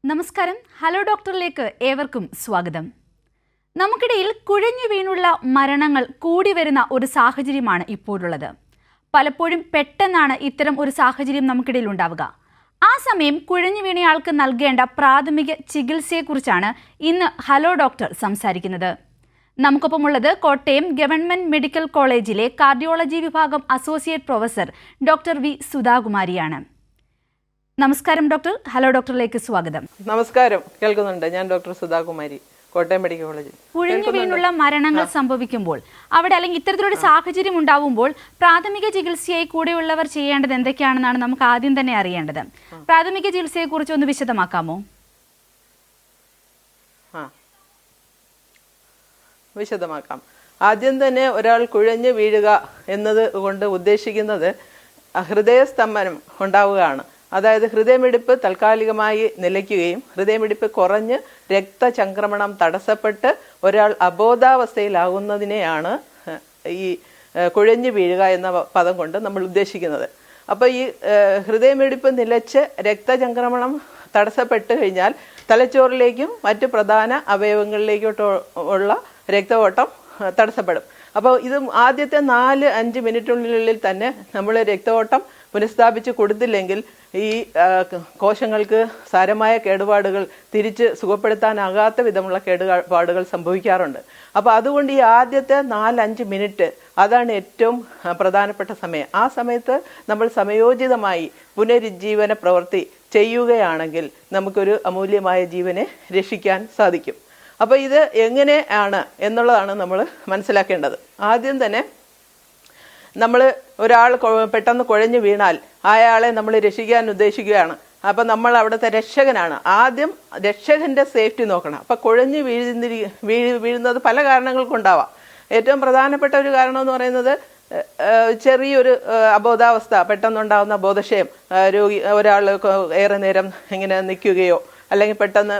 നമസ്കാരം, ഹലോ ഡോക്ടറിലേക്ക് ഏവർക്കും സ്വാഗതം. നമുക്കിടയിൽ കുഴഞ്ഞു വീണുള്ള മരണങ്ങൾ കൂടി വരുന്ന ഒരു സാഹചര്യമാണ് ഇപ്പോഴുള്ളത്. പലപ്പോഴും പെട്ടെന്നാണ് ഇത്തരം ഒരു സാഹചര്യം നമുക്കിടയിൽ ഉണ്ടാവുക. ആ സമയം കുഴഞ്ഞു വീണയാൾക്ക് നൽകേണ്ട പ്രാഥമിക ചികിത്സയെക്കുറിച്ചാണ് ഇന്ന് ഹലോ ഡോക്ടർ സംസാരിക്കുന്നത്. നമുക്കൊപ്പമുള്ളത് കോട്ടയം ഗവൺമെന്റ് മെഡിക്കൽ കോളേജിലെ കാർഡിയോളജി വിഭാഗം അസോസിയേറ്റ് പ്രൊഫസർ ഡോക്ടർ വി സുധാകുമാരിയാണ്. നമസ്കാരം ഡോക്ടർ, ഹലോ ഡോക്ടറിലേക്ക് സ്വാഗതം. നമസ്കാരം, കേൾക്കുന്നുണ്ട്. ഞാൻ ഡോക്ടർ സുധാകുമാരി, കോട്ടയം മെഡിക്കൽ കോളേജിൽ. കുഴഞ്ഞു വീണുള്ള മരണങ്ങൾ സംഭവിക്കുമ്പോൾ അവിടെ അല്ലെങ്കിൽ ഇത്തരത്തിലൊരു സാഹചര്യം ഉണ്ടാവുമ്പോൾ പ്രാഥമിക ചികിത്സയായി കൂടെയുള്ളവർ ചെയ്യേണ്ടത് എന്തൊക്കെയാണെന്നാണ് നമുക്ക് ആദ്യം തന്നെ അറിയേണ്ടത്. പ്രാഥമിക ചികിത്സയെ കുറിച്ച് ഒന്ന് വിശദമാക്കാമോ? വിശദമാക്കാം. ആദ്യം തന്നെ ഒരാൾ കുഴഞ്ഞു വീഴുക എന്നത് കൊണ്ട് ഉദ്ദേശിക്കുന്നത് ഹൃദയസ്തംഭനം ഉണ്ടാവുകയാണ്. അതായത് ഹൃദയമിടിപ്പ് താൽക്കാലികമായി നിലയ്ക്കുകയും ഹൃദയമിടിപ്പ് കുറഞ്ഞ് രക്തചംക്രമണം തടസ്സപ്പെട്ട് ഒരാൾ അബോധാവസ്ഥയിലാകുന്നതിനെയാണ് ഈ കുഴഞ്ഞു വീഴുക എന്ന പദം കൊണ്ട് നമ്മൾ ഉദ്ദേശിക്കുന്നത്. അപ്പോൾ ഈ ഹൃദയമിടിപ്പ് നിലച്ച് രക്തചംക്രമണം തടസ്സപ്പെട്ട് കഴിഞ്ഞാൽ തലച്ചോറിലേക്കും മറ്റ് പ്രധാന അവയവങ്ങളിലേക്കോട്ടുള്ള രക്തഓട്ടം തടസ്സപ്പെടും. അപ്പോൾ ഇത് ആദ്യത്തെ 4-5 മിനിറ്റിനുള്ളിൽ തന്നെ നമ്മൾ രക്തഓട്ടം പുനഃസ്ഥാപിച്ച് കൊടുത്തില്ലെങ്കിൽ ഈ കോശങ്ങൾക്ക് സാരമായ കേടുപാടുകൾ തിരിച്ച് സുഖപ്പെടുത്താനാകാത്ത വിധമുള്ള കേടുപാടുകൾ സംഭവിക്കാറുണ്ട്. അപ്പോൾ അതുകൊണ്ട് ഈ ആദ്യത്തെ 4-5 മിനിറ്റ് അതാണ് ഏറ്റവും പ്രധാനപ്പെട്ട സമയം. ആ സമയത്ത് നമ്മൾ സമയോചിതമായി പുനരുജ്ജീവന പ്രവൃത്തി ചെയ്യുകയാണെങ്കിൽ നമുക്കൊരു അമൂല്യമായ ജീവനെ രക്ഷിക്കാൻ സാധിക്കും. അപ്പോൾ ഇത് എങ്ങനെയാണ് എന്നുള്ളതാണ് നമ്മൾ മനസ്സിലാക്കേണ്ടത്. ആദ്യം തന്നെ നമ്മൾ ഒരാൾ പെട്ടെന്ന് കുഴഞ്ഞു വീണാൽ അയാളെ നമ്മൾ രക്ഷിക്കാൻ ഉദ്ദേശിക്കുകയാണ്. അപ്പം നമ്മൾ അവിടുത്തെ രക്ഷകനാണ്. ആദ്യം രക്ഷകന്റെ സേഫ്റ്റി നോക്കണം. അപ്പം കുഴഞ്ഞു വീഴുന്നത് പല കാരണങ്ങൾ കൊണ്ടാവാം. ഏറ്റവും പ്രധാനപ്പെട്ട ഒരു കാരണം എന്ന് പറയുന്നത് ചെറിയൊരു അബോധാവസ്ഥ, പെട്ടെന്നുണ്ടാകുന്ന ബോധക്ഷയം, ഒരാൾ ഏറെ നേരം ഇങ്ങനെ നിൽക്കുകയോ അല്ലെങ്കിൽ പെട്ടെന്ന്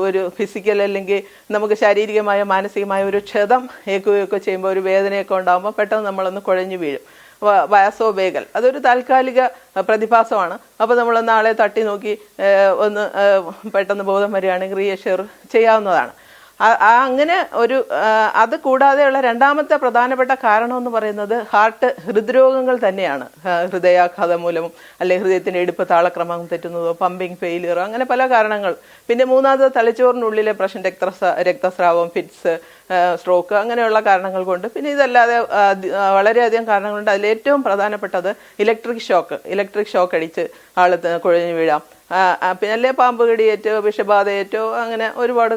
ഒരു ഫിസിക്കൽ അല്ലെങ്കിൽ നമുക്ക് ശാരീരികമായ മാനസികമായ ഒരു ക്ഷതം ഏൽക്കുകയൊക്കെ ചെയ്യുമ്പോൾ ഒരു വേദനയൊക്കെ ഉണ്ടാകുമ്പോൾ പെട്ടെന്ന് നമ്മളൊന്ന് കുഴഞ്ഞു വീഴും. വയസ്സോബേകൽ അതൊരു താൽക്കാലിക പ്രതിഭാസമാണ്. അപ്പോൾ നമ്മളൊന്ന് ആളെ തട്ടി നോക്കി ഒന്ന് പെട്ടെന്ന് ബോധം വരികയാണെങ്കിൽ റീഅഷ്യൂർ ചെയ്യാവുന്നതാണ്. അങ്ങനെ ഒരു അത് കൂടാതെയുള്ള രണ്ടാമത്തെ പ്രധാനപ്പെട്ട കാരണം എന്ന് പറയുന്നത് ഹൃദ്രോഗങ്ങൾ തന്നെയാണ്. ഹൃദയാഘാതം മൂലവും അല്ലെങ്കിൽ ഹൃദയത്തിന്റെ ഇടിപ്പ് താളക്രമം തെറ്റുന്നതോ പമ്പിങ് ഫെയിലിയറോ അങ്ങനെ പല കാരണങ്ങൾ. പിന്നെ മൂന്നാമത് തലച്ചോറിനുള്ളിലെ പ്രശ്നം, രക്തസ്രാവം, ഫിറ്റ്സ്, സ്ട്രോക്ക് അങ്ങനെയുള്ള കാരണങ്ങൾ കൊണ്ട്. പിന്നെ ഇതല്ലാതെ വളരെയധികം കാരണങ്ങളുണ്ട്. അതിലേറ്റവും പ്രധാനപ്പെട്ടത് ഇലക്ട്രിക് ഷോക്ക് അടിച്ച് ആൾ കുഴഞ്ഞു വീഴാം. പിന്നെ അല്ലേ പാമ്പ് കടിയേറ്റോ വിഷബാധയേറ്റോ അങ്ങനെ ഒരുപാട്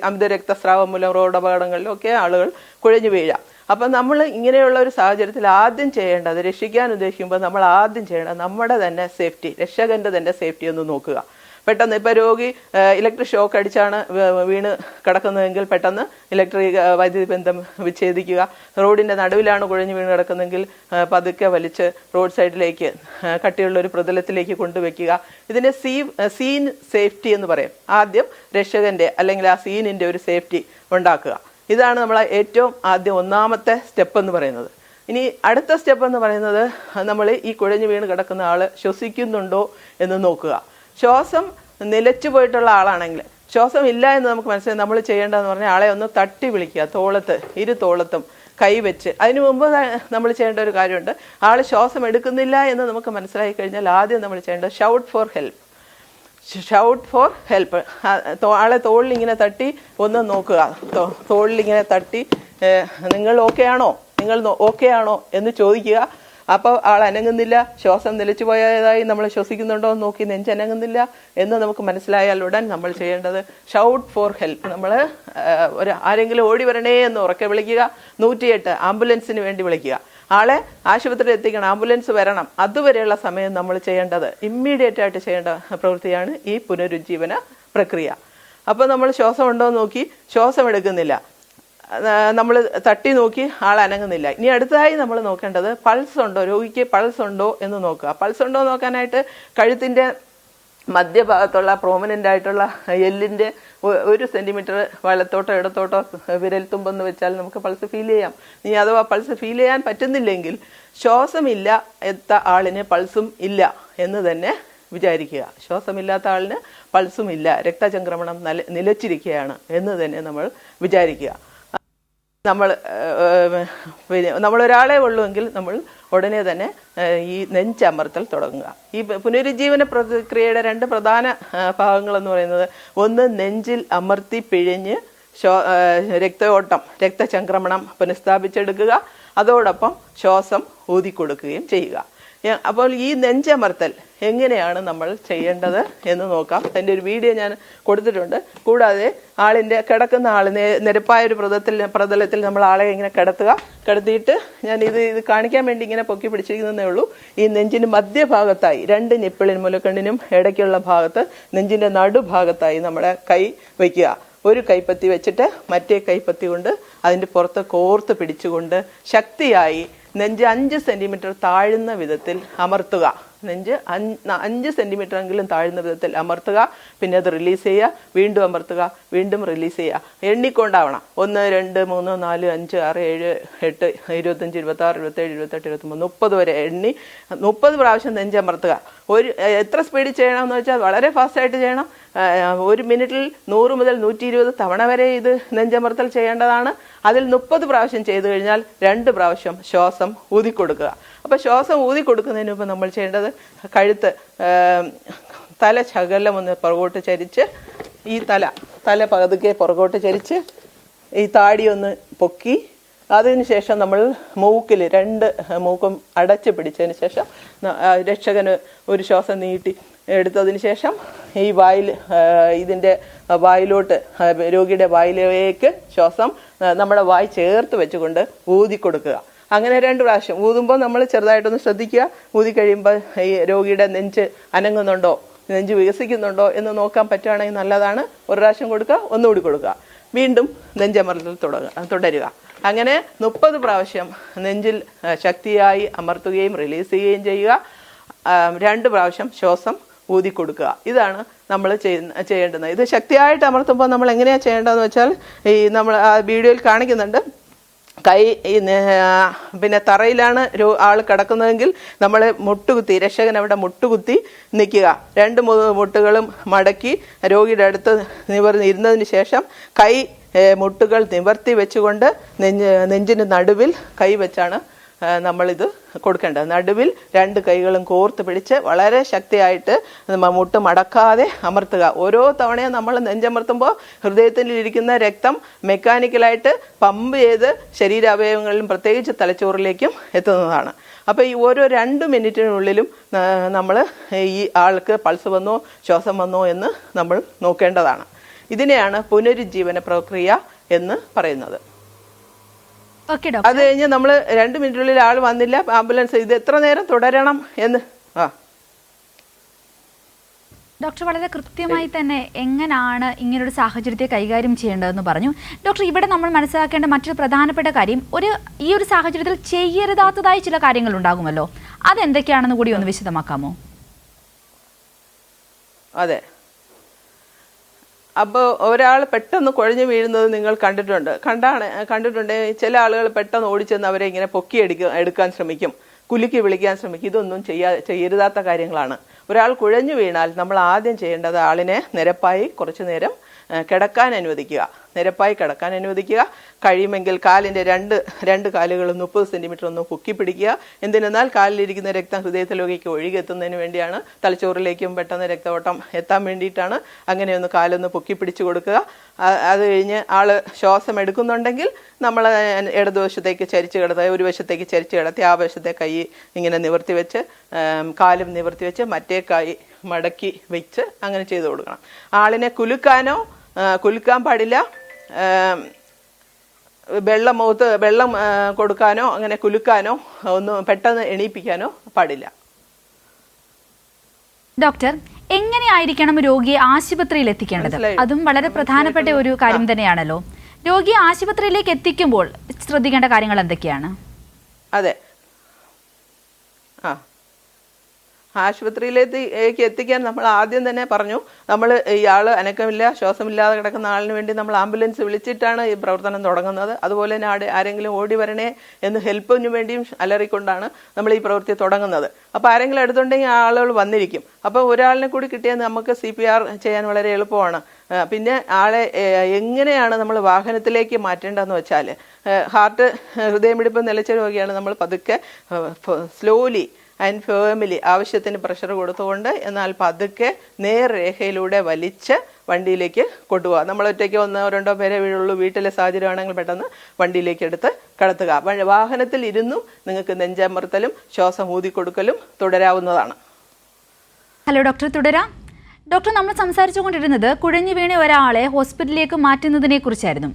അമിത രക്തസ്രാവം മൂലം റോഡ് അപകടങ്ങളിലൊക്കെ ആളുകൾ കുഴഞ്ഞു വീഴാം. അപ്പം നമ്മൾ ഇങ്ങനെയുള്ള ഒരു സാഹചര്യത്തിൽ ആദ്യം ചെയ്യേണ്ടത്, രക്ഷിക്കാൻ ഉദ്ദേശിക്കുമ്പോൾ നമ്മൾ ആദ്യം ചെയ്യേണ്ടത് നമ്മുടെ തന്നെ സേഫ്റ്റി, രക്ഷകന്റെ തന്നെ സേഫ്റ്റി ഒന്ന് നോക്കുക. പെട്ടെന്ന് ഇപ്പം രോഗി ഇലക്ട്രിക് ഷോക്ക് അടിച്ചാണ് വീണ് കിടക്കുന്നതെങ്കിൽ പെട്ടെന്ന് ഇലക്ട്രിക് വൈദ്യുതി ബന്ധം വിച്ഛേദിക്കുക. റോഡിന്റെ നടുവിലാണ് കുഴഞ്ഞു വീണ് കിടക്കുന്നതെങ്കിൽ പതുക്കെ വലിച്ച് റോഡ് സൈഡിലേക്ക് കട്ടിയുള്ളൊരു പ്രതലത്തിലേക്ക് കൊണ്ടുവയ്ക്കുക. ഇതിനെ സീൻ സേഫ്റ്റി എന്ന് പറയും. ആദ്യം രക്ഷകന്റെ അല്ലെങ്കിൽ ആ സീനിന്റെ ഒരു സേഫ്റ്റി ഉണ്ടാക്കുക. ഇതാണ് നമ്മൾ ഏറ്റവും ആദ്യം ഒന്നാമത്തെ സ്റ്റെപ്പ് എന്ന് പറയുന്നത്. ഇനി അടുത്ത സ്റ്റെപ്പ് എന്ന് പറയുന്നത് നമ്മൾ ഈ കുഴഞ്ഞു വീണ് കിടക്കുന്ന ആള് ശ്വസിക്കുന്നുണ്ടോ എന്ന് നോക്കുക. ശ്വാസം നിലച്ചു പോയിട്ടുള്ള ആളാണെങ്കിൽ, ശ്വാസം ഇല്ല എന്ന് നമുക്ക് മനസ്സിലായി, നമ്മൾ ചെയ്യേണ്ടതെന്ന് പറഞ്ഞാൽ ആളെ ഒന്ന് തട്ടി വിളിക്കുക. ഇരു തോളത്തും കൈവച്ച്. അതിനു മുമ്പ് നമ്മൾ ചെയ്യേണ്ട ഒരു കാര്യമുണ്ട്. ആൾ ശ്വാസം എടുക്കുന്നില്ല എന്ന് നമുക്ക് മനസ്സിലാക്കി കഴിഞ്ഞാൽ ആദ്യം നമ്മൾ ചെയ്യേണ്ടത് ഷൗട്ട് ഫോർ ഹെൽപ്പ്. ആളെ തോളിലിങ്ങനെ തട്ടി ഒന്ന് നോക്കുക. തോളിലിങ്ങനെ തട്ടി നിങ്ങൾ ഓക്കെ ആണോ എന്ന് ചോദിക്കുക. അപ്പോൾ ആൾ അനങ്ങുന്നില്ല, ശ്വാസം നിലച്ചു പോയതായി നമ്മൾ ശ്വസിക്കുന്നുണ്ടോ എന്ന് നോക്കി നെഞ്ചനങ്ങുന്നില്ല എന്ന് നമുക്ക് മനസ്സിലായാൽ ഉടൻ നമ്മൾ ചെയ്യേണ്ടത് ഷൗട്ട് ഫോർ ഹെൽപ്പ്. നമ്മൾ ആരെങ്കിലും ഓടി വരണേ എന്ന് ഉറക്കെ വിളിക്കുക. 108 ആംബുലൻസിന് വേണ്ടി വിളിക്കുക. ആളെ ആശുപത്രിയിൽ എത്തിക്കണം, ആംബുലൻസ് വരണം. അതുവരെയുള്ള സമയം നമ്മൾ ചെയ്യേണ്ടത്, ഇമ്മീഡിയറ്റ് ആയിട്ട് ചെയ്യേണ്ട പ്രവൃത്തിയാണ് ഈ പുനരുജ്ജീവന പ്രക്രിയ. അപ്പോൾ നമ്മൾ ശ്വാസം ഉണ്ടോ എന്ന് നോക്കി, ശ്വാസം എടുക്കുന്നില്ല, നമ്മൾ തട്ടി നോക്കി, ആൾ അനങ്ങുന്നില്ല. ഇനി അടുത്തതായി നമ്മൾ നോക്കേണ്ടത് പൾസ് ഉണ്ടോ, രോഗിക്ക് പൾസ് ഉണ്ടോ എന്ന് നോക്കുക. പൾസ് ഉണ്ടോ നോക്കാനായിട്ട് കഴുത്തിന്റെ മധ്യഭാഗത്തുള്ള പ്രോമിനന്റ് ആയിട്ടുള്ള എല്ലിന്റെ 1 സെന്റിമീറ്റർ വലത്തോട്ടോ ഇടത്തോട്ടോ വിരൽ തുമ്പെന്ന് വെച്ചാൽ നമുക്ക് പൾസ് ഫീൽ ചെയ്യാം. ഇനി അഥവാ പൾസ് ഫീൽ ചെയ്യാൻ പറ്റുന്നില്ലെങ്കിൽ ശ്വാസമില്ല എത്ത ആളിന് പൾസും ഇല്ല എന്ന് തന്നെ വിചാരിക്കുക. ശ്വാസമില്ലാത്ത ആളിന് പൾസുമില്ല, രക്തചംക്രമണം നിലച്ചിരിക്കുകയാണ് എന്ന് തന്നെ നമ്മൾ വിചാരിക്കുക. നമ്മളൊരാളെ ഉള്ളുവെങ്കിൽ നമ്മൾ ഉടനെ തന്നെ ഈ നെഞ്ചമർത്തൽ തുടങ്ങുക. ഈ പുനരുജ്ജീവന പ്രക്രിയയുടെ 2 പ്രധാന ഭാഗങ്ങളെന്ന് പറയുന്നത്, ഒന്ന് നെഞ്ചിൽ അമർത്തി പിഴിഞ്ഞ് രക്തയോട്ടം, രക്തചംക്രമണം പുനഃസ്ഥാപിച്ചെടുക്കുക, അതോടൊപ്പം ശ്വാസം ഊതിക്കൊടുക്കുകയും ചെയ്യുക. അപ്പോൾ ഈ നെഞ്ചമർത്തൽ എങ്ങനെയാണ് നമ്മൾ ചെയ്യേണ്ടത് എന്ന് നോക്കാം. അതിൻ്റെ ഒരു വീഡിയോ ഞാൻ കൊടുത്തിട്ടുണ്ട്. കൂടാതെ കിടക്കുന്ന ആളിനെ നിരപ്പായ ഒരു പ്രതലത്തിൽ നമ്മൾ ആളെ ഇങ്ങനെ കിടത്തിയിട്ട് ഞാൻ ഇത് കാണിക്കാൻ വേണ്ടി ഇങ്ങനെ പൊക്കി പിടിച്ചിരിക്കുന്നതേ ഉള്ളൂ. ഈ നെഞ്ചിന് മധ്യഭാഗത്തായി 2 നിപ്പിളിനും മുലക്കണ്ണിനും ഇടയ്ക്കുള്ള ഭാഗത്ത് നെഞ്ചിന്റെ നടുഭാഗത്തായി നമ്മുടെ കൈ വയ്ക്കുക. ഒരു കൈപ്പത്തി വെച്ചിട്ട് മറ്റേ കൈപ്പത്തി കൊണ്ട് അതിൻ്റെ പുറത്ത് കോർത്ത് പിടിച്ചുകൊണ്ട് ശക്തിയായി നെഞ്ച് 5 സെന്റിമീറ്റർ താഴുന്ന വിധത്തിൽ അമർത്തുക. നെഞ്ച് 5 സെന്റിമീറ്റർ എങ്കിലും താഴുന്ന വിധത്തിൽ അമർത്തുക. പിന്നെ അത് റിലീസ് ചെയ്യുക, വീണ്ടും അമർത്തുക, വീണ്ടും റിലീസ് ചെയ്യുക. എണ്ണിക്കൊണ്ടാവണം. 1 2 3 4 5 6 7 8 25 26 27 28 23 30 വരെ എണ്ണി 30 പ്രാവശ്യം നെഞ്ചമർത്തുക. എത്ര സ്പീഡിൽ ചെയ്യണമെന്ന് വെച്ചാൽ വളരെ ഫാസ്റ്റായിട്ട് ചെയ്യണം. 1 മിനിറ്റിൽ 100 മുതൽ 120 തവണ വരെ ഇത് നെഞ്ചമർത്തൽ ചെയ്യേണ്ടതാണ്. അതിൽ 30 പ്രാവശ്യം ചെയ്തു കഴിഞ്ഞാൽ 2 പ്രാവശ്യം ശ്വാസം ഊതിക്കൊടുക്കുക. അപ്പോൾ ശ്വാസം ഊതിക്കൊടുക്കുന്നതിന് മുമ്പ് നമ്മൾ ചെയ്യേണ്ടത് കഴുത്ത്, തല ശകലം ഒന്ന് പുറകോട്ട് ചരിച്ച്, ഈ തല പതുക്കെ പുറകോട്ട് ചരിച്ച് ഈ താടി ഒന്ന് പൊക്കി, അതിനുശേഷം നമ്മൾ മൂക്കിൽ 2 മൂക്കും അടച്ച് പിടിച്ചതിന് ശേഷം രക്ഷകന് ഒരു ശ്വാസം നീട്ടി എടുത്തതിന് ശേഷം ഈ ഇതിൻ്റെ വായിലോട്ട്, രോഗിയുടെ വായിലേക്ക് ശ്വാസം നമ്മുടെ വായി ചേർത്ത് വെച്ചുകൊണ്ട് ഊതിക്കൊടുക്കുക. അങ്ങനെ 2 പ്രാവശ്യം ഊതുമ്പോൾ നമ്മൾ ചെറുതായിട്ടൊന്ന് ശ്രദ്ധിക്കുക. ഊതി കഴിയുമ്പോൾ ഈ രോഗിയുടെ നെഞ്ച് അനങ്ങുന്നുണ്ടോ, നെഞ്ച് വികസിക്കുന്നുണ്ടോ എന്ന് നോക്കാൻ പറ്റുകയാണെങ്കിൽ നല്ലതാണ്. 1 പ്രാവശ്യം കൊടുക്കുക, ഒന്നുകൂടി കൊടുക്കുക, വീണ്ടും നെഞ്ചമർത്തൽ തുടരുക. അങ്ങനെ 30 പ്രാവശ്യം നെഞ്ചിൽ ശക്തിയായി അമർത്തുകയും റിലീസ് ചെയ്യുകയും ചെയ്യുക. 2 പ്രാവശ്യം ശ്വാസം ഊതിക്കൊടുക്കുക. ഇതാണ് നമ്മൾ ചെയ്യേണ്ടുന്നത്. ഇത് ശക്തിയായിട്ട് അമർത്തുമ്പോൾ നമ്മൾ എങ്ങനെയാണ് ചെയ്യേണ്ടതെന്ന് വെച്ചാൽ, ഈ നമ്മൾ ആ വീഡിയോയിൽ കാണിക്കുന്നുണ്ട്. കൈ പിന്നെ തറയിലാണ് ആൾ കിടക്കുന്നതെങ്കിൽ നമ്മൾ മുട്ടുകുത്തി, രക്ഷകൻ അവിടെ മുട്ടുകുത്തി നിൽക്കുക. 2 മുട്ടുകളും മടക്കി രോഗിയുടെ അടുത്ത് ഇരുന്നതിന് ശേഷം കൈ മുട്ടുകൾ നിവർത്തി വെച്ചുകൊണ്ട് നെഞ്ചിന് നടുവിൽ കൈ വെച്ചാണ് നമ്മളിത് കൊടുക്കേണ്ടത്. നടുവിൽ 2 കൈകളും കോർത്ത് പിടിച്ച് വളരെ ശക്തിയായിട്ട് മുട്ട് മടക്കാതെ അമർത്തുക. ഓരോ തവണയും നമ്മൾ നെഞ്ചമർത്തുമ്പോൾ ഹൃദയത്തിലിരിക്കുന്ന രക്തം മെക്കാനിക്കലായിട്ട് പമ്പ് ചെയ്ത് ശരീരാവയവങ്ങളിലും പ്രത്യേകിച്ച് തലച്ചോറിലേക്കും എത്തുന്നതാണ്. അപ്പോൾ ഈ ഓരോ 2 മിനിറ്റിനുള്ളിലും നമ്മൾ ഈ ആൾക്ക് പൾസ് വന്നോ ശ്വാസം വന്നോ എന്ന് നമ്മൾ നോക്കേണ്ടതാണ്. ഇതിനെയാണ് പുനരുജ്ജീവന പ്രക്രിയ എന്ന് പറയുന്നത്. അത് കഴിഞ്ഞ് നമ്മൾ 2 മിനിറ്റിനുള്ളിൽ ആൾ വന്നില്ല, ആംബുലൻസ്, ഇത് എത്ര നേരം തുടരണം എന്ന് ഡോക്ടർ വളരെ കൃത്യമായി തന്നെ എങ്ങനെയാണ് ഇങ്ങനൊരു സാഹചര്യത്തെ കൈകാര്യം ചെയ്യേണ്ടതെന്ന് പറഞ്ഞു. ഡോക്ടർ, ഇവിടെ നമ്മൾ മനസ്സിലാക്കേണ്ട മറ്റൊരു പ്രധാനപ്പെട്ട കാര്യം, ഈ ഒരു സാഹചര്യത്തിൽ ചെയ്യരുതാത്തതായ ചില കാര്യങ്ങൾ ഉണ്ടാകുമല്ലോ, അതെന്തൊക്കെയാണെന്ന് കൂടി ഒന്ന് വിശദമാക്കാമോ? അതെ, അപ്പോൾ ഒരാൾ പെട്ടെന്ന് കുഴഞ്ഞു വീഴുന്നത് നിങ്ങൾ കണ്ടിട്ടുണ്ട്. ചില ആളുകൾ പെട്ടെന്ന് ഓടിച്ചെന്ന് അവരെ ഇങ്ങനെ എടുക്കാൻ ശ്രമിക്കും, കുലുക്കി വിളിക്കാൻ ശ്രമിക്കും. ഇതൊന്നും ചെയ്യരുതാത്ത കാര്യങ്ങളാണ്. ഒരാൾ കുഴഞ്ഞു വീണാൽ നമ്മൾ ആദ്യം ചെയ്യേണ്ടത് ആളിനെ നിരപ്പായി കുറച്ചു നേരം കിടക്കാൻ അനുവദിക്കുക. കഴിയുമെങ്കിൽ കാലിൻ്റെ രണ്ട് കാലുകളും 30 സെന്റിമീറ്റർ ഒന്ന് പൊക്കി പിടിക്കുക. എന്തിനെന്നാൽ കാലിലിരിക്കുന്ന രക്തം ഹൃദയത്തിലേക്ക് ഒഴുകിയെത്തുന്നതിന് വേണ്ടിയാണ്, തലച്ചോറിലേക്കും പെട്ടെന്ന് രക്തഓട്ടം എത്താൻ വേണ്ടിയിട്ടാണ്. അങ്ങനെയൊന്ന് കാലൊന്ന് പൊക്കി പിടിച്ചു കൊടുക്കുക. അത് കഴിഞ്ഞ് ആള് ശ്വാസം എടുക്കുന്നുണ്ടെങ്കിൽ നമ്മൾ ഇടതുവശത്തേക്ക് ചരിച്ചു കിടത്തി, ഒരു വശത്തേക്ക് ചരിച്ചു കിടത്തി ആ വശത്തെ കൈ ഇങ്ങനെ നിവർത്തി വെച്ച്, കാലും നിവർത്തി വെച്ച് മറ്റേ കൈ മടക്കി വെച്ച് അങ്ങനെ ചെയ്തു കൊടുക്കണം. ആളിനെ കുലുക്കാൻ പാടില്ല. വെള്ളം കൊടുക്കാനോ അങ്ങനെ കുലുക്കാനോ ഒന്നും പെട്ടെന്ന് എണീപ്പിക്കാനോ പാടില്ല. ഡോക്ടർ, എങ്ങനെയായിരിക്കണം രോഗിയെ ആശുപത്രിയിൽ എത്തിക്കേണ്ടത്? അതും വളരെ പ്രധാനപ്പെട്ട ഒരു കാര്യം തന്നെയാണല്ലോ. രോഗിയെ ആശുപത്രിയിലേക്ക് എത്തിക്കുമ്പോൾ ശ്രദ്ധിക്കേണ്ട കാര്യങ്ങൾ എന്തൊക്കെയാണ്? അതെ, ആശുപത്രിയിലേക്ക് എത്തിക്കാൻ നമ്മൾ ആദ്യം തന്നെ പറഞ്ഞു. നമ്മൾ ഇയാൾ അനക്കമില്ല, ശ്വാസമില്ലാതെ കിടക്കുന്ന ആളിന് വേണ്ടി നമ്മൾ ആംബുലൻസ് വിളിച്ചിട്ടാണ് ഈ പ്രവർത്തനം തുടങ്ങുന്നത്. അതുപോലെ തന്നെ ആരെങ്കിലും ഓടി വരണേ എന്ന് ഹെൽപ്പിന് വേണ്ടിയും അലറിക്കൊണ്ടാണ് നമ്മൾ ഈ പ്രവൃത്തി തുടങ്ങുന്നത്. അപ്പോൾ ആരെങ്കിലും അടുത്തുണ്ടെങ്കിൽ ആളുകൾ വന്നിരിക്കും. അപ്പോൾ ഒരാളിനെ കൂടി കിട്ടിയാൽ നമുക്ക് CPR ചെയ്യാൻ വളരെ എളുപ്പമാണ്. പിന്നെ ആളെ എങ്ങനെയാണ് നമ്മൾ വാഹനത്തിലേക്ക് മാറ്റേണ്ടതെന്ന് വെച്ചാൽ, ഹൃദയമിടിപ്പ് നിലച്ച രോഗിയാണ് നമ്മൾ പതുക്കെ സ്ലോലി ആൻഡ് ഫേമിലി ആവശ്യത്തിന് പ്രഷർ കൊടുത്തുകൊണ്ട് എന്നാൽ പതുക്കെ നേർരേഖയിലൂടെ വലിച്ച് വണ്ടിയിലേക്ക് കൊണ്ടുപോകുക. നമ്മൾ ഒറ്റയ്ക്ക് 1-2 പേരെ വീഴുള്ളൂ, വീട്ടിലെ സാഹചര്യമാണെങ്കിൽ പെട്ടെന്ന് വണ്ടിയിലേക്ക് എടുത്ത് കടത്തുക. വാഹനത്തിൽ ഇരുന്നും നിങ്ങൾക്ക് നെഞ്ചമർത്തലും ശ്വാസം ഊതിക്കൊടുക്കലും തുടരാവുന്നതാണ്. ഹലോ ഡോക്ടർ, തുടരാം. ഡോക്ടർ, നമ്മൾ സംസാരിച്ചുകൊണ്ടിരുന്നത് കുഴഞ്ഞു വീണ ഒരാളെ ഹോസ്പിറ്റലിലേക്ക് മാറ്റുന്നതിനെ കുറിച്ചായിരുന്നു.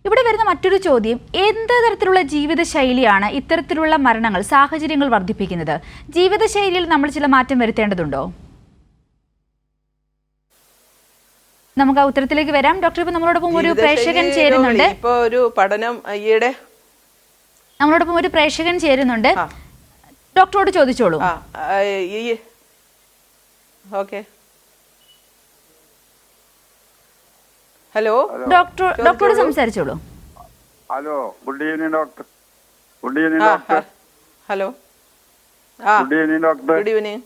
ഇവിടെ വരുന്ന മറ്റൊരു ചോദ്യം, എന്ത് തരത്തിലുള്ള ജീവിതശൈലിയാണ് ഇത്തരത്തിലുള്ള മരണങ്ങൾ, സാഹചര്യങ്ങൾ വർദ്ധിപ്പിക്കുന്നത്? ജീവിതശൈലിയിൽ നമ്മൾ ചില മാറ്റം വരുത്തേണ്ടതുണ്ടോ? നമുക്ക് ആ ഉത്തരത്തിലേക്ക് വരാം. ഡോക്ടർ, ഇപ്പൊ നമ്മളോടൊപ്പം ഒരു പ്രേക്ഷകൻ ചേരുന്നുണ്ട്. ഇപ്പൊ ഒരു പഠനം ഈയിടെ നമ്മളോടൊപ്പം ഒരു പ്രേക്ഷകൻ ചേരുന്നുണ്ട്. ഡോക്ടറോട് ചോദിച്ചോളൂ. ഓക്കെ. ഹലോ, ഡോക്ടറോട് സംസാരിച്ചോളൂ. Hello, good evening doctor. Good evening doctor. Hello, good evening doctor. Good evening.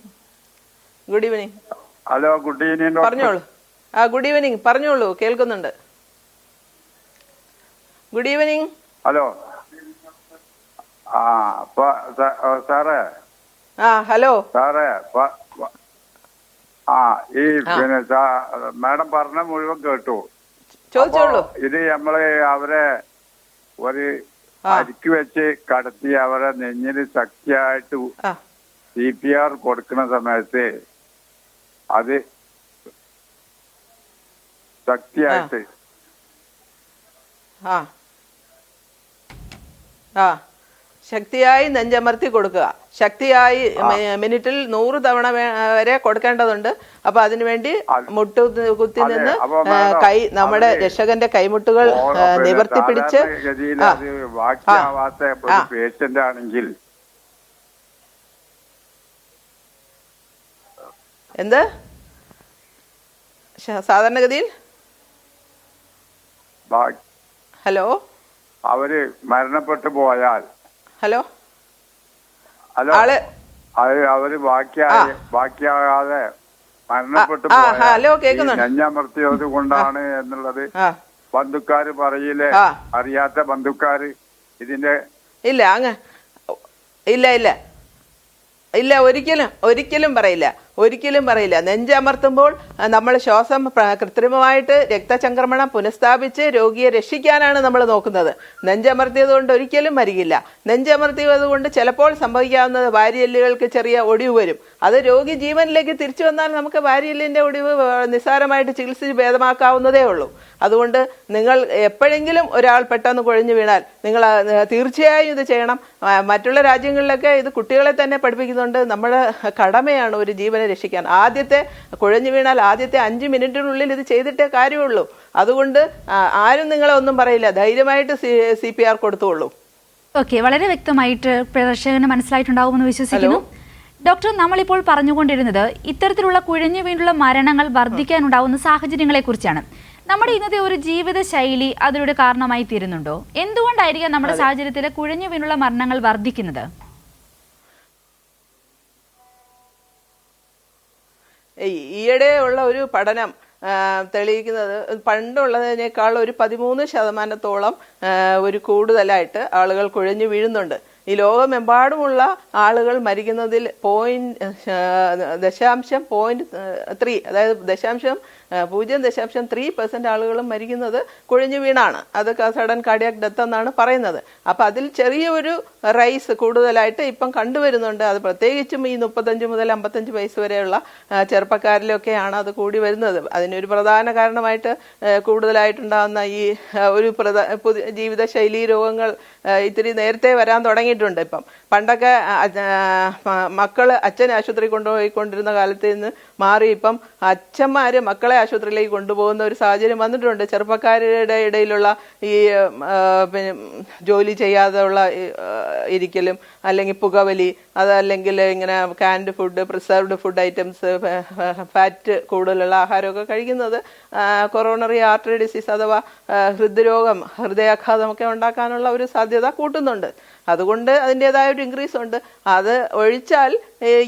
Good evening. Hello, good evening doctor. പറഞ്ഞോളൂ. ഗുഡ് ഈവനിങ്, പറഞ്ഞോളൂ, കേൾക്കുന്നുണ്ട്. Good evening. ഹലോ. സാറേ. ഹലോ സാറേ. ഈ പിന്നെ മാഡം പറഞ്ഞ മുഴുവൻ കേട്ടു. ചോദിച്ചോളൂ. ഇത് നമ്മള് അവരെ ഒരു അരിക്ക് വെച്ച് കടത്തി അവരെ നെഞ്ഞിന് ശക്തിയായിട്ട് CPR കൊടുക്കുന്ന സമയത്ത് അത് ശക്തിയായിട്ട് ശക്തിയായി നെഞ്ചമർത്തി കൊടുക്കുക. ശക്തിയായി മിനിറ്റിൽ 100 തവണ വരെ കൊടുക്കേണ്ടതുണ്ട്. അപ്പൊ അതിനുവേണ്ടി മുട്ടു കുത്തി നിന്ന് കൈ, നമ്മുടെ രക്ഷകന്റെ കൈമുട്ടുകൾ നിവർത്തി പിടിച്ച് പേഷ്യന്റ് ആണെങ്കിൽ എന്ത് സാധാരണഗതിയിൽ ഹലോ അവര് മരണപ്പെട്ടു പോയാൽ ഹലോ ഹലോ അവര് ബാക്കിയാകാതെ മരണപ്പെട്ടു നെഞ്ഞമർത്തിയത് കൊണ്ടാണ് എന്നുള്ളത് ബന്ധുക്കാര് പറയില്ലേ? അറിയാത്ത ബന്ധുക്കാര് ഇതിന്റെ ഇല്ല ഇല്ല ഒരിക്കലും പറയില്ല. നെഞ്ചമർത്തുമ്പോൾ നമ്മൾ ശ്വാസം കൃത്രിമമായിട്ട് രക്തചംക്രമണം പുനഃസ്ഥാപിച്ച് രോഗിയെ രക്ഷിക്കാനാണ് നമ്മൾ നോക്കുന്നത്. നെഞ്ചമർത്തിയത് കൊണ്ട് ഒരിക്കലും മരിക്കില്ല. നെഞ്ചമർത്തിയത് കൊണ്ട് ചിലപ്പോൾ സംഭവിക്കാവുന്നത് വാരിയെല്ലുകൾക്ക് ചെറിയ ഒടിവ് വരും. അത് രോഗി ജീവനിലേക്ക് തിരിച്ചു വന്നാൽ നമുക്ക് വാരിയെല്ലിന്റെ ഒടിവ് നിസ്സാരമായിട്ട് ചികിത്സിച്ച് ഭേദമാക്കാവുന്നതേ ഉള്ളൂ. അതുകൊണ്ട് നിങ്ങൾ എപ്പോഴെങ്കിലും ഒരാൾ പെട്ടെന്ന് കുഴഞ്ഞു വീണാൽ നിങ്ങൾ തീർച്ചയായും ഇത് ചെയ്യണം. മറ്റുള്ള രാജ്യങ്ങളിലൊക്കെ ഇത് കുട്ടികളെ തന്നെ പഠിപ്പിക്കുന്നുണ്ട്. നമ്മുടെ കടമയാണ് ഒരു ജീവനെ രക്ഷിക്കാൻ. കുഴഞ്ഞു വീണാൽ ആദ്യത്തെ 5 മിനിറ്റിനുള്ളിൽ ഇത് ചെയ്തിട്ടേ കാര്യമുള്ളൂ. അതുകൊണ്ട് ആരും നിങ്ങളെ ഒന്നും പറയില്ല. ധൈര്യമായിട്ട് CPR കൊടുത്തോളൂ. ഓക്കെ, വളരെ വ്യക്തമായിട്ട് പ്രേക്ഷകന് മനസ്സിലായിട്ടുണ്ടാകുമെന്ന് വിശ്വസിക്കുന്നു. ഡോക്ടർ, നമ്മളിപ്പോൾ പറഞ്ഞുകൊണ്ടിരുന്നത് ഇത്തരത്തിലുള്ള കുഴഞ്ഞു വീണ്ടുള്ള മരണങ്ങൾ വർദ്ധിക്കാനുണ്ടാവുന്ന സാഹചര്യങ്ങളെ കുറിച്ചാണ്. നമ്മുടെ ഇന്നത്തെ ഒരു ജീവിതശൈലി അതിലൂടെ കാരണമായി തീരുന്നുണ്ടോ? എന്തുകൊണ്ടായിരിക്കാം നമ്മുടെ സാഹചര്യത്തിൽ കുഴഞ്ഞു വീണ്ടുള്ള മരണങ്ങൾ വർദ്ധിക്കുന്നത്? ഈയിടെ ഉള്ള ഒരു പഠനം തെളിയിക്കുന്നത് പണ്ടുള്ളതിനേക്കാൾ ഒരു 13% ഒരു കൂടുതലായിട്ട് ആളുകൾ കുഴഞ്ഞു വീഴുന്നുണ്ട്. ഈ ലോകമെമ്പാടുമുള്ള ആളുകൾ മരിക്കുന്നതിൽ 0.3 അതായത് 0.3% ആളുകളും മരിക്കുന്നത് കുഴഞ്ഞു വീണാണ്. അത് സഡൻ കാർഡിയാക് ഡെത്ത് എന്നാണ് പറയുന്നത്. അപ്പം അതിൽ ചെറിയൊരു റൈസ് കൂടുതലായിട്ട് ഇപ്പം കണ്ടുവരുന്നുണ്ട്. അത് പ്രത്യേകിച്ചും ഈ 35 മുതൽ 55 വയസ്സ് വരെയുള്ള ചെറുപ്പക്കാരിലൊക്കെയാണ് അത് കൂടി വരുന്നത്. അതിനൊരു പ്രധാന കാരണമായിട്ട് കൂടുതലായിട്ടുണ്ടാകുന്ന ഈ ഒരു ജീവിതശൈലീ രോഗങ്ങൾ ഇത്തിരി നേരത്തെ വരാൻ തുടങ്ങിയിട്ടുണ്ട്. ഇപ്പം പണ്ടൊക്കെ അച്ഛൻ ആശുപത്രി കൊണ്ടുപോയിക്കൊണ്ടിരുന്ന കാലത്ത് നിന്ന് മാറി ഇപ്പം അച്ഛന്മാര് മക്കളെ ആശുപത്രിയിലേക്ക് കൊണ്ടുപോകുന്ന ഒരു സാഹചര്യം വന്നിട്ടുണ്ട്. ചെറുപ്പക്കാരുടെ ഇടയിലുള്ള ഈ പിന്നെ ജോലി ചെയ്യാതെ ഉള്ള ഇരിക്കലും, അല്ലെങ്കിൽ പുകവലി, അതല്ലെങ്കിൽ ഇങ്ങനെ Kant food, preserved food items, fat കൂടുതലുള്ള ആഹാരമൊക്കെ കഴിക്കുന്നത് കൊറോണറി ആർട്ടറി ഡിസീസ് അഥവാ ഹൃദ്രോഗം, ഹൃദയാഘാതമൊക്കെ ഉണ്ടാക്കാനുള്ള ഒരു സാധ്യത കൂട്ടുന്നുണ്ട്. അതുകൊണ്ട് അതിൻ്റെതായ ഒരു ഇൻക്രീസ് ഉണ്ട്. അത് ഒഴിച്ചാൽ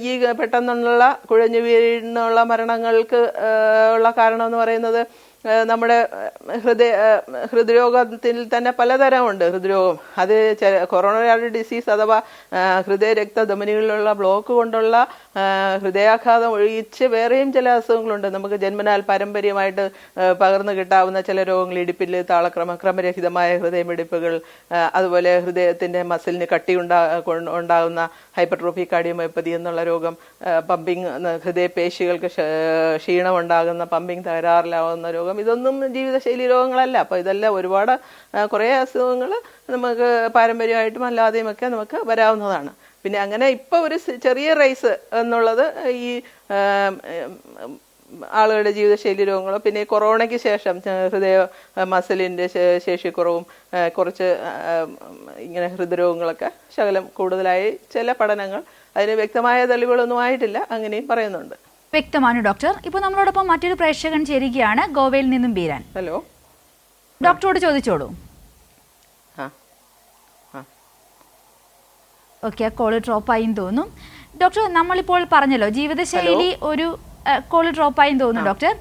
ഈ പെട്ടെന്നുള്ള കുഴഞ്ഞു വീഴുന്നുള്ള മരണങ്ങൾക്ക് ഉള്ള കാരണം എന്ന് പറയുന്നത് നമ്മുടെ ഹൃദ്രോഗത്തിൽ തന്നെ പലതരമുണ്ട്. ഹൃദ്രോഗം അത് കൊറോണറി ഡിസീസ് അഥവാ ഹൃദയ രക്തധമനികളിലുള്ള ബ്ലോക്ക് കൊണ്ടുള്ള ഹൃദയാഘാതം ഒഴിച്ച് വേറെയും ചില അസുഖങ്ങളുണ്ട്. നമുക്ക് ജന്മനാൽ പാരമ്പര്യമായിട്ട് പകർന്നു കിട്ടാവുന്ന ചില രോഗങ്ങൾ, ഇടിപ്പിൽ ക്രമരഹിതമായ ഹൃദയമിടിപ്പുകൾ, അതുപോലെ ഹൃദയത്തിന്റെ മസിലിന് കട്ടി ഉണ്ടാകുന്ന ഹൈപ്പർട്രോഫി കാർഡിയോമയോപ്പതി എന്നുള്ള രോഗം, പമ്പിങ് ഹൃദയപേശികൾക്ക് ക്ഷീണം ഉണ്ടാകുന്ന പമ്പിങ് തകരാറിലാവുന്ന രോഗം, ഇതൊന്നും ജീവിതശൈലി രോഗങ്ങളല്ല. അപ്പോൾ ഇതെല്ലാം ഒരുപാട് കുറേ അസുഖങ്ങൾ നമുക്ക് പാരമ്പര്യമായിട്ടും അല്ലാതെയും ഒക്കെ നമുക്ക് വരാവുന്നതാണ്. പിന്നെ അങ്ങനെ ഇപ്പോൾ ഒരു ചെറിയ റൈസ് എന്നുള്ളത് ഈ ആളുകളുടെ ജീവിതശൈലി രോഗങ്ങളോ, പിന്നെ കൊറോണയ്ക്ക് ശേഷം ഹൃദയ മസിലിൻ്റെ ശേഷിക്കുറവും കുറച്ച് ഇങ്ങനെ ഹൃദ്രോഗങ്ങളൊക്കെ ശകലം കൂടുതലായി ചില പഠനങ്ങൾ, അതിന് വ്യക്തമായ തെളിവുകളൊന്നും ആയിട്ടില്ല, അങ്ങനെയും പറയുന്നുണ്ട്. വ്യക്തമാണ് ഡോക്ടർ. ഇപ്പോൾ നമ്മളോടൊപ്പം മറ്റൊരു പ്രേക്ഷകൻ ചേരുകയാണ്, ഗോവയിൽ നിന്നും ബീരാൻ. ഹലോ, ഡോക്ടറോട് ചോദിച്ചോളൂ. ഓക്കെ, ആ കോള് ഡ്രോപ്പായി തോന്നും. ഡോക്ടർ, നമ്മളിപ്പോൾ പറഞ്ഞല്ലോ ജീവിതശൈലി ഒരു കോള് ഡ്രോപ്പായി തോന്നുന്നു ഡോക്ടർ.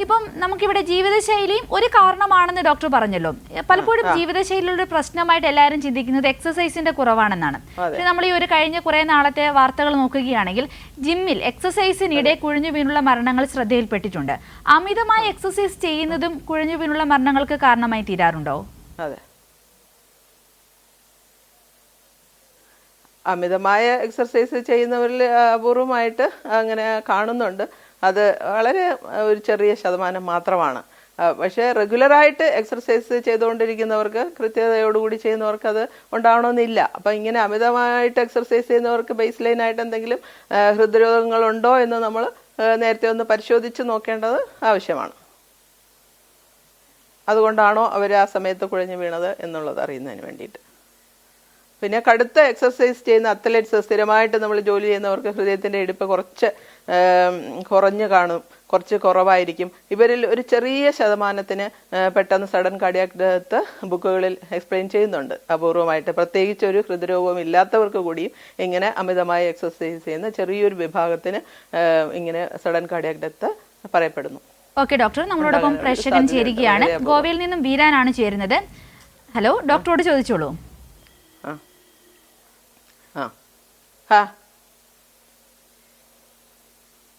ഇപ്പം നമുക്കിവിടെ ജീവിതശൈലിയും ഒരു കാരണമാണെന്ന് ഡോക്ടർ പറഞ്ഞല്ലോ. പലപ്പോഴും ജീവിതശൈലിയുടെ പ്രശ്നമായിട്ട് എല്ലാവരും ചിന്തിക്കുന്നത് എക്സസൈസിന്റെ കുറവാണെന്നാണ്. പക്ഷെ നമ്മൾ ഈ ഒരു കഴിഞ്ഞ കുറെ നാളത്തെ വാർത്തകൾ നോക്കുകയാണെങ്കിൽ ജിമ്മിൽ എക്സസൈസിനിടെ കുഴഞ്ഞു വീണുള്ള മരണങ്ങൾ ശ്രദ്ധയിൽപ്പെട്ടിട്ടുണ്ട്. അമിതമായ എക്സസൈസ് ചെയ്യുന്നതും കുഴഞ്ഞു വീണുള്ള മരണങ്ങൾക്ക് കാരണമായി തീരാറുണ്ടോ? അതെ, അമിതമായ എക്സർസൈസ് ചെയ്യുന്നവരിൽ അപൂർവമായിട്ട് അങ്ങനെ കാണുന്നുണ്ട്. അത് വളരെ ഒരു ചെറിയ ശതമാനം മാത്രമാണ്. പക്ഷേ റെഗുലറായിട്ട് എക്സർസൈസ് ചെയ്തുകൊണ്ടിരിക്കുന്നവർക്ക്, കൃത്യതയോടുകൂടി ചെയ്യുന്നവർക്ക് അത് ഉണ്ടാവണമെന്നില്ല. അപ്പം ഇങ്ങനെ അമിതമായിട്ട് എക്സർസൈസ് ചെയ്യുന്നവർക്ക് ബേസ് ലൈനായിട്ട് എന്തെങ്കിലും ഹൃദ്രോഗങ്ങളുണ്ടോ എന്ന് നമ്മൾ നേരത്തെ ഒന്ന് പരിശോധിച്ച് നോക്കേണ്ടത് ആവശ്യമാണ്. അതുകൊണ്ടാണോ അവർ ആ സമയത്ത് കുഴഞ്ഞു വീണത് എന്നുള്ളത് അറിയുന്നതിന് വേണ്ടിയിട്ട്. പിന്നെ കടുത്ത എക്സർസൈസ് ചെയ്യുന്ന അത്ലറ്റ്സ്, സ്ഥിരമായിട്ട് നമ്മൾ ജോലി ചെയ്യുന്നവർക്ക് ഹൃദയത്തിൻ്റെ ഇടിപ്പ് കുറച്ച് കുറഞ്ഞു കാണും, കുറച്ച് കുറവായിരിക്കും. ഇവരിൽ ഒരു ചെറിയ ശതമാനത്തിന് പെട്ടെന്ന് സഡൻ കാർഡിയാക് ഡെത്ത് ബുക്കുകളിൽ എക്സ്പ്ലെയിൻ ചെയ്യുന്നുണ്ട് അപൂർവമായിട്ട്. പ്രത്യേകിച്ച് ഒരു ഹൃദ്രോഗവും ഇല്ലാത്തവർക്ക് കൂടിയും ഇങ്ങനെ അമിതമായി എക്സർസൈസ് ചെയ്യുന്ന ചെറിയൊരു വിഭാഗത്തിന് ഇങ്ങനെ സഡൻ കാർഡിയാക് ഡെത്ത് പറയപ്പെടുന്നു. ഓക്കെ ഡോക്ടർ, നമ്മളോടൊപ്പം പ്രേക്ഷകൻ ചേരുകയാണ്, ഗോവയിൽ നിന്നും ബീരാനാണ് ചേരുന്നത്. ഹലോ, ഡോക്ടറോട് ചോദിച്ചോളൂ.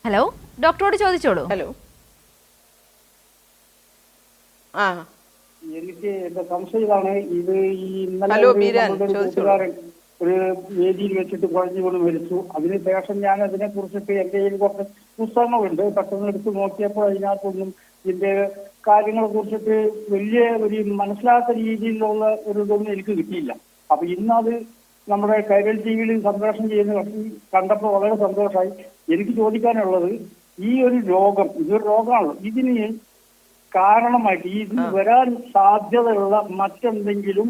ഹലോ, ഡോക്ടറോട് ചോദിച്ചോളൂ. ഹലോ, എനിക്ക് എന്റെ സംശയം ഇതാണ്. ഇത് ഈ ഇന്നലെ ഒരു വേദിയിൽ വെച്ചിട്ട് കുഴഞ്ഞു കൊണ്ട് മരിച്ചു. അതിനുശേഷം ഞാൻ അതിനെ കുറിച്ചിട്ട് എന്റെ കയ്യിൽ കുറച്ച് പുസ്തകങ്ങളുണ്ട്. പെട്ടെന്ന് എടുത്ത് നോക്കിയപ്പോൾ അതിനകത്തൊന്നും ഇതിന്റെ കാര്യങ്ങളെ കുറിച്ചിട്ട് വലിയ ഒരു മനസ്സിലാത്ത രീതിയിലുള്ള ഒരു ഇതൊന്നും എനിക്ക് കിട്ടിയില്ല. അപ്പൊ ഇന്നത് നമ്മുടെ കൈരൽ ടിവിയിൽ സംപ്രേഷണം ചെയ്യുന്ന കണ്ടപ്പോൾ വളരെ സന്തോഷമായി. എനിക്ക് ചോദിക്കാനുള്ളത്, ഈ ഒരു രോഗം, ഇതൊരു രോഗമാണല്ലോ, ഇതിന് കാരണമായിട്ട് ഇത് വരാൻ സാധ്യതയുള്ള മറ്റെന്തെങ്കിലും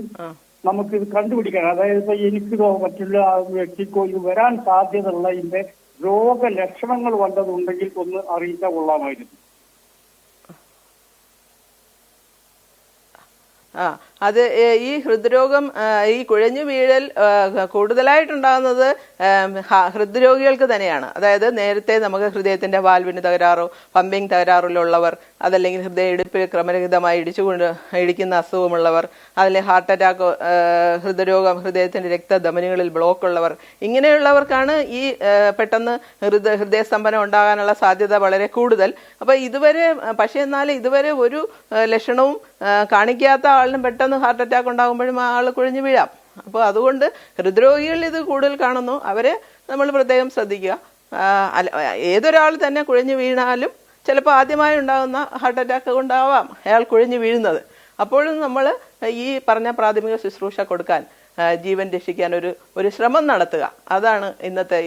നമുക്ക് ഇത് കണ്ടുപിടിക്കാൻ, അതായത് ഇപ്പൊ എനിക്കോ മറ്റുള്ള വ്യക്തിക്കോ ഇത് വരാൻ സാധ്യതയുള്ള ഇതിന്റെ രോഗലക്ഷണങ്ങൾ വല്ലതുണ്ടെങ്കിൽ ഒന്ന് അറിയിച്ചാൽ കൊള്ളാമായിരുന്നു. അത് ഈ ഹൃദ്രോഗം, ഈ കുഴഞ്ഞു വീഴൽ കൂടുതലായിട്ടുണ്ടാകുന്നത് ഹൃദ്രോഗികൾക്ക് തന്നെയാണ്. അതായത് നേരത്തെ നമുക്ക് ഹൃദയത്തിന്റെ വാൽവിന് തകരാറോ പമ്പിങ് തകരാറിലുള്ളവർ, അതല്ലെങ്കിൽ ഹൃദയ ഇടിപ്പിൽ ക്രമരഹിതമായി ഇടിക്കുന്ന അസുഖമുള്ളവർ, അല്ലെങ്കിൽ ഹാർട്ട് അറ്റാക്ക്, ഹൃദ്രോഗം, ഹൃദയത്തിന്റെ രക്തധമനികളിൽ ബ്ലോക്ക് ഉള്ളവർ, ഇങ്ങനെയുള്ളവർക്കാണ് ഈ പെട്ടെന്ന് ഹൃദയസ്തംഭനം ഉണ്ടാകാനുള്ള സാധ്യത വളരെ കൂടുതൽ. അപ്പൊ ഇതുവരെ, പക്ഷെ എന്നാൽ ഇതുവരെ ഒരു ലക്ഷണവും കാണിക്കാത്ത ആളിനും പെട്ടെന്ന് ഹാർട്ട് അറ്റാക്ക് ഉണ്ടാകുമ്പോഴും ആൾ കുഴഞ്ഞു വീഴാം. അപ്പോൾ അതുകൊണ്ട് ഹൃദ്രോഗികളിൽ ഇത് കൂടുതൽ കാണുന്നു, അവരെ നമ്മൾ പ്രത്യേകം ശ്രദ്ധിക്കുക. ഏതൊരാൾ തന്നെ കുഴഞ്ഞു വീണാലും ചിലപ്പോൾ ആദ്യമായി ഉണ്ടാകുന്ന ഹാർട്ട് അറ്റാക്ക് കൊണ്ടാവാം അയാൾ കുഴഞ്ഞു വീഴുന്നത്. അപ്പോഴും നമ്മൾ ഈ പറഞ്ഞ പ്രാഥമിക ശുശ്രൂഷ കൊടുക്കാൻ ജീവൻ രക്ഷിക്കാൻ ഒരു ശ്രമം നടത്തുക. അതാണ് ഇന്നത്തെ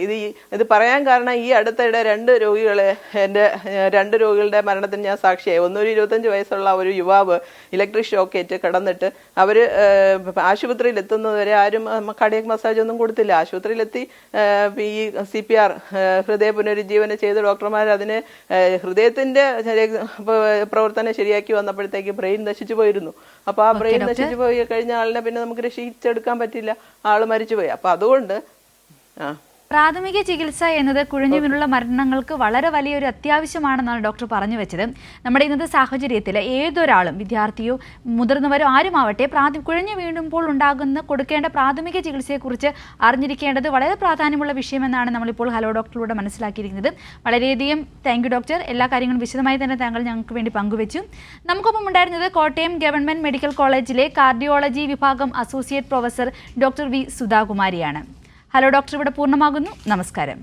ഇത് പറയാൻ കാരണം ഈ അടുത്തിടെ രണ്ട് രോഗികളുടെ മരണത്തിന് ഞാൻ സാക്ഷിയായി. ഒന്നൊരു 25 വയസ്സുള്ള ഒരു യുവാവ് ഇലക്ട്രിക് ഷോക്കേറ്റ് കിടന്നിട്ട് അവർ ആശുപത്രിയിൽ എത്തുന്നതുവരെ ആരും കാർഡിയാക് മസാജ് ഒന്നും കൊടുത്തില്ല. ആശുപത്രിയിലെത്തി ഈ CPR ഹൃദയ പുനരുജ്ജീവനം ചെയ്ത ഡോക്ടർമാർ അതിന് ഹൃദയത്തിന്റെ പ്രവർത്തനം ശരിയാക്കി വന്നപ്പോഴത്തേക്ക് ബ്രെയിൻ നശിച്ചു പോയിരുന്നു. അപ്പൊ ആ ബ്രെയിൻ നശിച്ചു പോയി കഴിഞ്ഞ ആളിനെ പിന്നെ നമുക്ക് രക്ഷിച്ചെടുക്കാൻ പറ്റില്ല, ആള് മരിച്ചുപോയി. അപ്പൊ അതുകൊണ്ട് പ്രാഥമിക ചികിത്സ എന്നത് കുഴഞ്ഞു വീണുള്ള മരണങ്ങൾക്ക് വളരെ വലിയൊരു അത്യാവശ്യമാണെന്നാണ് ഡോക്ടർ പറഞ്ഞു വെച്ചത്. നമ്മുടെ ഇന്നത്തെ സാഹചര്യത്തിൽ ഏതൊരാളും, വിദ്യാർത്ഥിയോ മുതിർന്നവരോ ആരുമാവട്ടെ, കുഴഞ്ഞു വീഴുമ്പോൾ കൊടുക്കേണ്ട പ്രാഥമിക ചികിത്സയെക്കുറിച്ച് അറിഞ്ഞിരിക്കേണ്ടത് വളരെ പ്രാധാന്യമുള്ള വിഷയമെന്നാണ് നമ്മളിപ്പോൾ ഹലോ ഡോക്ടറിലൂടെ മനസ്സിലാക്കിയിരിക്കുന്നത്. വളരെയധികം താങ്ക് യു ഡോക്ടർ. എല്ലാ കാര്യങ്ങളും വിശദമായി തന്നെ താങ്കൾ ഞങ്ങൾക്ക് വേണ്ടി പങ്കുവച്ചു. നമുക്കൊപ്പം ഉണ്ടായിരുന്നത് കോട്ടയം ഗവൺമെന്റ് മെഡിക്കൽ കോളേജിലെ കാർഡിയോളജി വിഭാഗം അസോസിയേറ്റ് പ്രൊഫസർ ഡോക്ടർ വി സുധാകുമാരിയാണ്. ഹലോ ഡോക്ടർ ഇവിടെ പൂർണ്ണമാകുന്നു. നമസ്കാരം.